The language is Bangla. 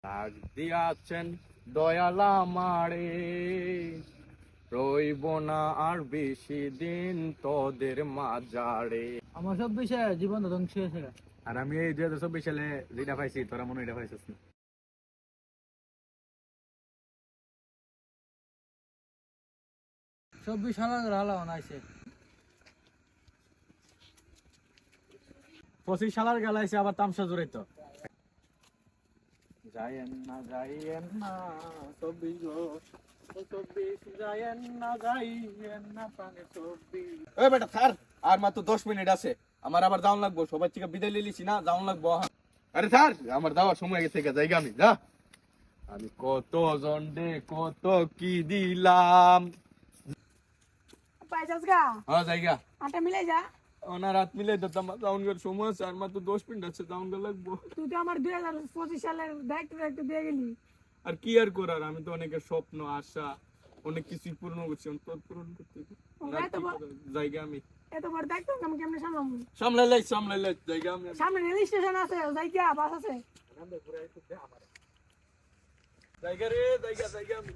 ডাক দিয়াছেন দয়াল আমারে, রইব না আর বেশি দিন তোদের মাঝারে। আমার সব বিষয়ে জীবন ধ্বংস হয়েছে। আর আমি এই 2024 সালে যেটা পাইছি তোরা মনে হয় এটা পাইছিস না। সব বিষয় হালা আইছে। 25 সালের গেলাইছে আবার তামসা জড়িত। যায়েন না 24 যায়েন না প্রাণে 24। ওই বেটা স্যার, আর মাত্র 10 মিনিট আছে, আমার আবার যাওয়ান লাগবো। সবার থেকে বিদায় লিলিছি না, যাওয়ান লাগবো। আরে স্যার, আমার যাওয়ার সময় গেছে, জায়গা আমি যা। আমি কত জন্ডে কত কি দিলাম। পাইছাস গা হ্যাঁ জায়গা আটা মিলে যা। ওনার রাত মিলে দিতাম, যাওন গের সময় আছে আর মাত্র 10 মিনিট আছে, যাওন গে লাগবো। তুই তো আমার 2025 সালের দায়িত্ব দিয়ে গেলি। আর কি আর করার, আমি তো অনেকের স্বপ্ন আশা অনেক কিছুই পূর্ণ করছি, অন্তত পূরণ করতে জায়গা আমি এত বড় দায়িত্ব আমি কেমনে সামলাবো? সামলাই জায়গা আমি। সামনে রেল স্টেশন আছে, জায়গা বাস আছে। জায়গা রে জায়গা আমি